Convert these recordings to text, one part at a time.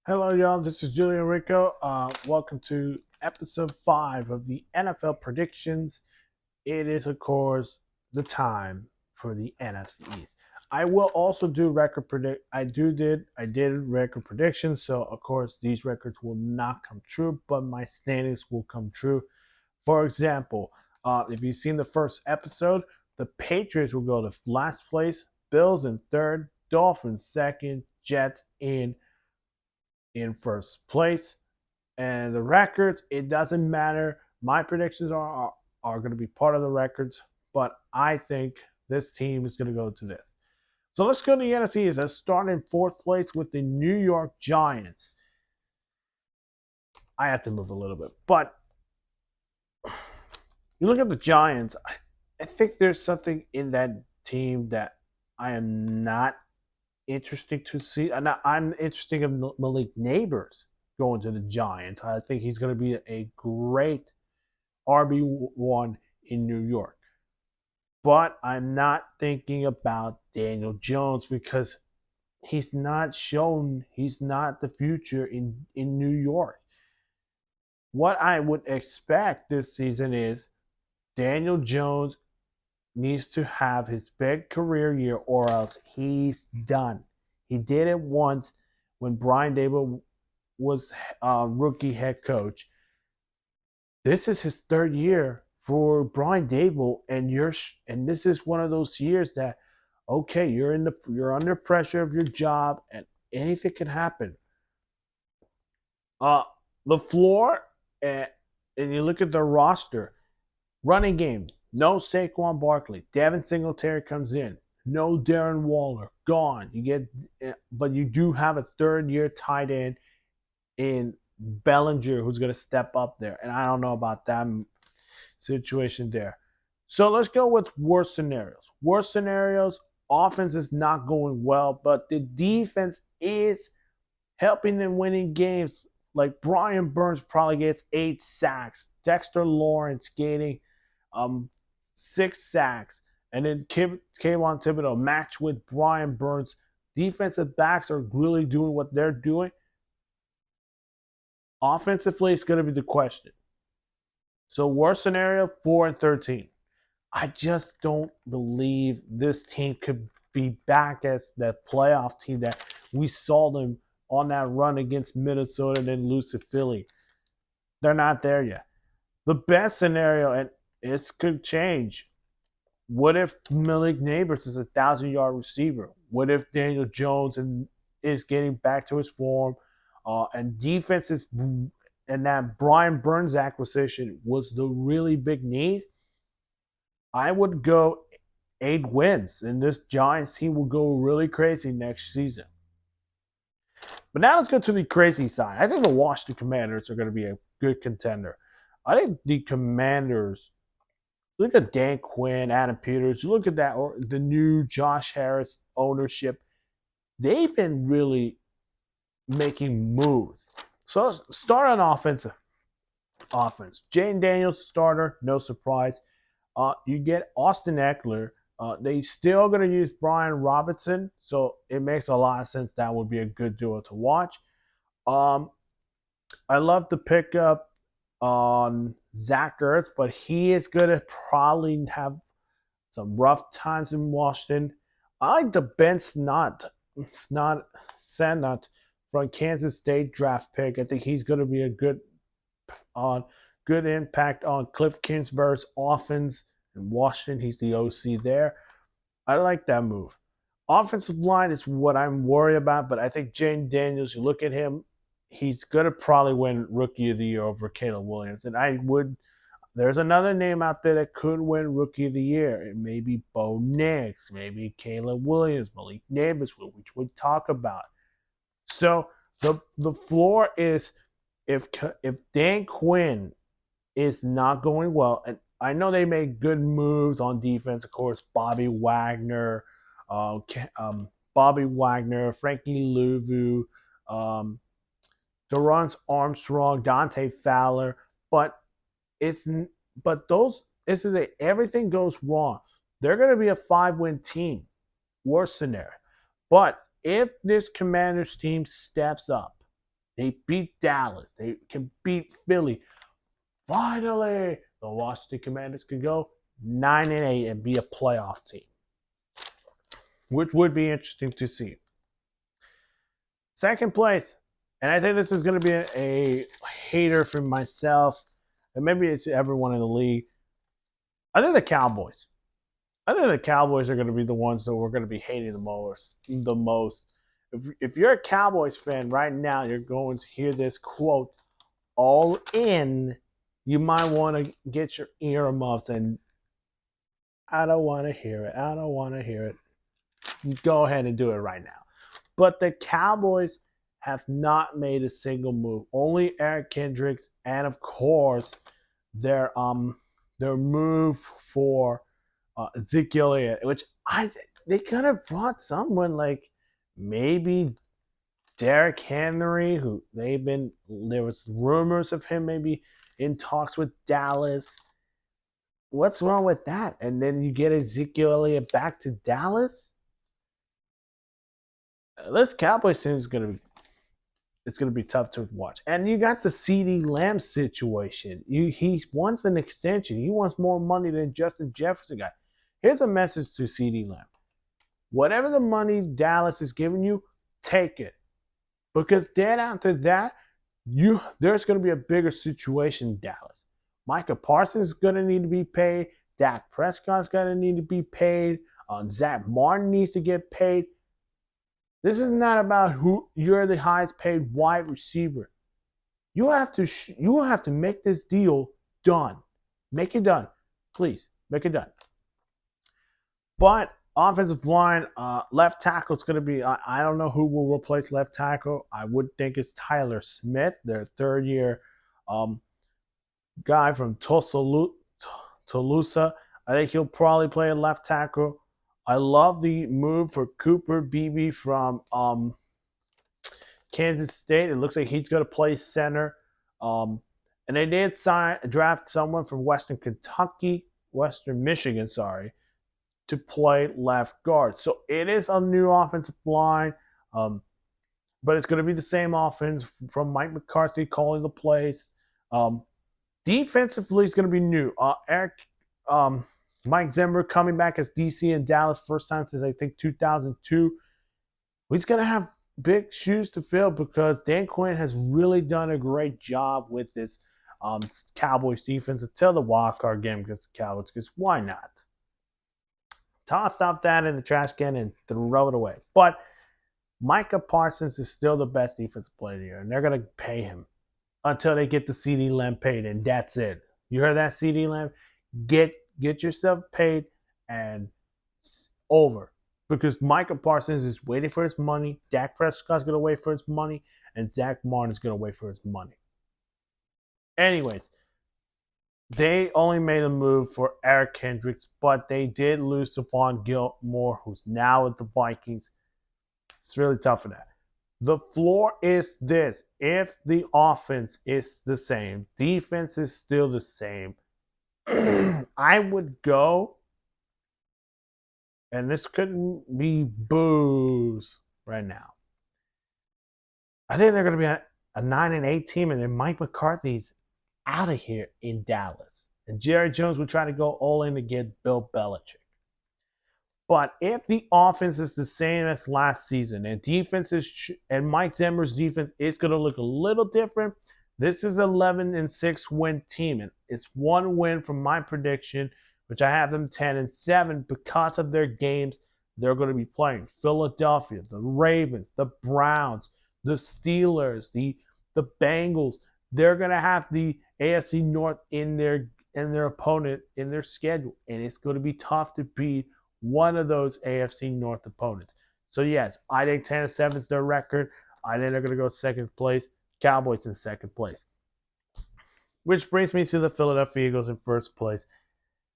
Hello, y'all. This is Julian Rico. Welcome to episode 5 of the NFL predictions. It is, of course, the time for the NFC East. I will also do record predict. I did record predictions, so of course these records will not come true, but my standings will come true. For example, if you've seen the first episode, the Patriots will go to last place, Bills in third, Dolphins second, Jets in first place. And the records, it doesn't matter. My predictions are going to be part of the records, but I think this team is going to go to this. So let's go to the NFC. Let's start in fourth place with the New York Giants. I have to move a little bit, but you look at the Giants. I think there's something in that team that I am not interested to see. I'm interested in Malik Neighbors going to the Giants. I think he's going to be a great RB1 in New York. But I'm not thinking about Daniel Jones because he's not the future in New York. What I would expect this season is Daniel Jones needs to have his big career year or else he's done. He did it once when Brian Dable was rookie head coach. This is his third year for Brian Dable, and this is one of those years that okay, you're under pressure of your job, and anything can happen. Uh, the floor, and you look at the roster, running game, no Saquon Barkley, Devin Singletary comes in, no Darren Waller, gone. But you do have a third year tight end in Bellinger who's going to step up there, and I don't know about that situation there. So let's go with worst scenarios. Worst scenarios, offense is not going well, but the defense is helping them winning games. Like Brian Burns probably gets 8 sacks. Dexter Lawrence getting 6 sacks. And then Kayvon Thibodeau matched with Brian Burns. Defensive backs are really doing what they're doing. Offensively, it's going to be the question. So worst scenario, 4-13. I just don't believe this team could be back as the playoff team that we saw them on that run against Minnesota and then lose to Philly. They're not there yet. The best scenario, and it could change. What if Malik Neighbors is a 1,000-yard receiver? What if Daniel Jones is getting back to his form? And defense is, and that Brian Burns acquisition was the really big need. I would go 8 wins, and this Giants team will go really crazy next season. But now let's go to the crazy side. I think the Washington Commanders are going to be a good contender. I think the Commanders. Look at Dan Quinn, Adam Peters. You look at that, or the new Josh Harris ownership. They've been really making moves. So start on offense. Jane Daniels starter, no surprise. You get Austin Eckler. They still going to use Brian Robinson, so it makes a lot of sense that would be a good duo to watch. Um, I love the pickup on Zach Ertz, but he is going to probably have some rough times in Washington. I like the Ben Snot from Kansas State draft pick. I think he's going to be a on good impact on Cliff Kingsbury's offense in Washington. He's the OC there. I like that move. Offensive line is what I'm worried about, but I think Jane Daniels, you look at him, he's going to probably win Rookie of the Year over Caleb Williams. And there's another name out there that could win Rookie of the Year. It may be Bo Nix, maybe Caleb Williams, Malik Neighbors, which we talk about. So the floor is if Dan Quinn is not going well, and I know they made good moves on defense. Of course, uh, Bobby Wagner, Frankie Louvu, um, Dorrance Armstrong, Dante Fowler, but it's but those this is everything goes wrong. They're going to be a 5-win team, worst scenario. But if this Commanders team steps up, They beat Dallas. They can beat Philly. Finally, the Washington Commanders can go 9-8 and be a playoff team, which would be interesting to see. Second place, and I think this is going to be a hater for myself, and maybe it's everyone in the league. I think the Cowboys. I think the Cowboys are going to be the ones that we're going to be hating the most. The most. If you're a Cowboys fan right now, you're going to hear this quote all in. You might want to get your earmuffs and I don't want to hear it. I don't want to hear it. Go ahead and do it right now. But the Cowboys have not made a single move. Only Eric Kendricks and of course their move for Ezekiel Elliott, which they could have brought someone like maybe Derrick Henry, who there was rumors of him maybe in talks with Dallas. What's wrong with that? And then you get Ezekiel Elliott back to Dallas. This Cowboys team is gonna be tough to watch. And you got the CeeDee Lamb situation. He wants an extension. He wants more money than Justin Jefferson got. Here's a message to CeeDee Lamb. Whatever the money Dallas is giving you, take it. Because then after that, there's going to be a bigger situation in Dallas. Micah Parsons is going to need to be paid. Dak Prescott's going to need to be paid. Zach Martin needs to get paid. This is not about who you're the highest paid wide receiver. You have to make this deal done. Make it done. Please, make it done. But offensive line, left tackle is going to be, I don't know who will replace left tackle. I would think it's Tyler Smith, their third-year guy from Tulsa. I think he'll probably play a left tackle. I love the move for Cooper Beebe from Kansas State. It looks like he's going to play center. And they did draft someone from Western Michigan, to play left guard. So it is a new offensive line, but it's going to be the same offense from Mike McCarthy calling the plays. Defensively, it's going to be new. Mike Zimmer coming back as DC in Dallas, first time since I think 2002. He's going to have big shoes to fill because Dan Quinn has really done a great job with this Cowboys defense until the wild card game against the Cowboys. Because why not? Toss out that in the trash can and throw it away. But Micah Parsons is still the best defensive player here, and they're going to pay him until they get the CeeDee Lamb paid, and that's it. You heard that, CeeDee Lamb? Get yourself paid and over. Because Micah Parsons is waiting for his money, Dak Prescott's going to wait for his money, and Zach Martin's going to wait for his money. Anyways, they only made a move for Eric Kendricks, but they did lose Stephon Gilmore, who's now with the Vikings. It's really tough for that. The floor is this. If the offense is the same, defense is still the same, I would go, and this couldn't be boos right now. I think they're going to be a 9-8 team, and then Mike McCarthy's out of here in Dallas. And Jerry Jones would try to go all in to get Bill Belichick. But if the offense is the same as last season, and Mike Zimmer's defense is going to look a little different, this is 11-6 win team, and it's one win from my prediction, which I have them 10-7 because of their games they're going to be playing. Philadelphia, the Ravens, the Browns, the Steelers, the Bengals. They're going to have the AFC North in their opponent in their schedule, and it's going to be tough to beat one of those AFC North opponents. So yes, I think 10-7 is their record. I think they're going to go second place. Cowboys in second place. Which brings me to the Philadelphia Eagles in first place.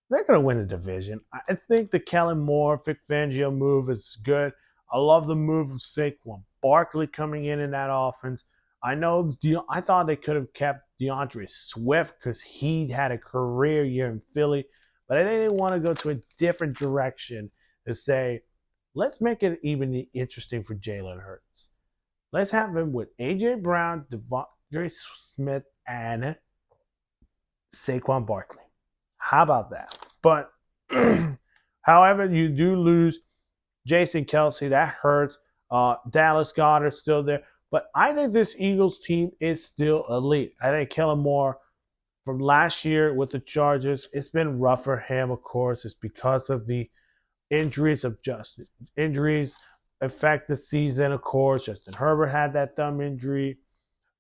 They're going to win the division. I think the Kellen Moore, Vic Fangio move is good. I love the move of Saquon Barkley coming in that offense. I thought they could have kept DeAndre Swift because he had a career year in Philly. But I think they want to go to a different direction to say, let's make it even interesting for Jalen Hurts. Let's have him with A.J. Brown, Devontae Smith, and Saquon Barkley. How about that? But however, you do lose Jason Kelsey. That hurts. Dallas Goedert still there. But I think this Eagles team is still elite. I think Kellen Moore from last year with the Chargers, it's been rough for him, of course. It's because of the injuries of Justin. Injuries affect the season, of course. Justin Herbert had that thumb injury.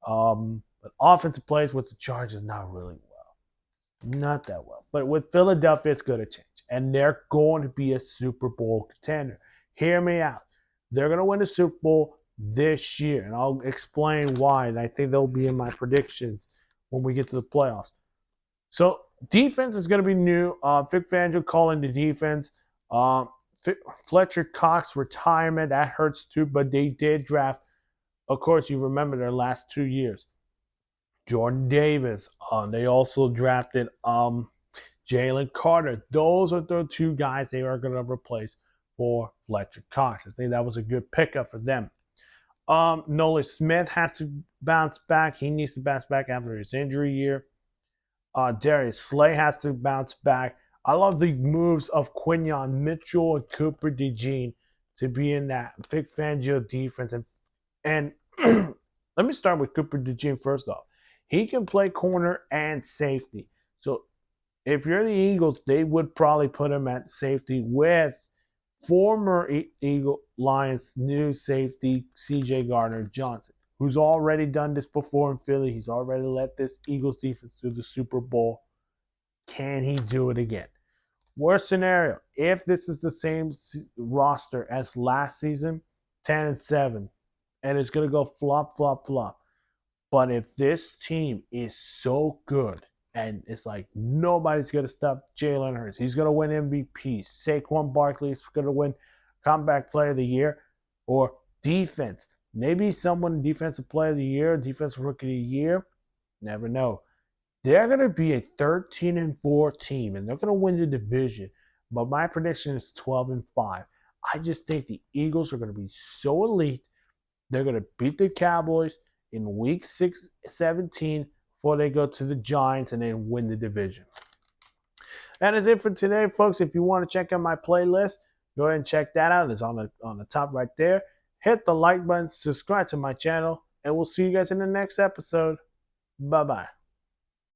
But offensive plays with the Chargers, not really well. Not that well. But with Philadelphia, it's going to change. And they're going to be a Super Bowl contender. Hear me out. They're going to win the Super Bowl this year. And I'll explain why. And I think they'll be in my predictions when we get to the playoffs. So defense is going to be new. Vic Fangio calling the defense. Fletcher Cox retirement, that hurts too, but they did draft. Of course, you remember their last 2 years. Jordan Davis. They also drafted Jalen Carter. Those are the two guys they are going to replace for Fletcher Cox. I think that was a good pickup for them. Nolan Smith has to bounce back. He needs to bounce back after his injury year. Darius Slay has to bounce back. I love the moves of Quinyon Mitchell and Cooper DeJean to be in that Vic Fangio defense. And let me start with Cooper DeJean first off. He can play corner and safety. So if you're the Eagles, they would probably put him at safety with former Eagle Lions new safety C.J. Gardner-Johnson, who's already done this before in Philly. He's already led this Eagles defense to the Super Bowl. Can he do it again? Worst scenario, if this is the same roster as last season, 10-7, and it's going to go flop, flop, flop. But if this team is so good, and it's like nobody's going to stop Jalen Hurts, he's going to win MVP. Saquon Barkley is going to win Comeback Player of the Year, or defense. Maybe someone Defensive Player of the Year, Defensive Rookie of the Year. Never know. They're going to be a 13-4 team, and they're going to win the division. But my prediction is 12-5. I just think the Eagles are going to be so elite. They're going to beat the Cowboys in Week 17 before they go to the Giants and then win the division. That is it for today, folks. If you want to check out my playlist, go ahead and check that out. It's on the top right there. Hit the like button, subscribe to my channel, and we'll see you guys in the next episode. Bye-bye.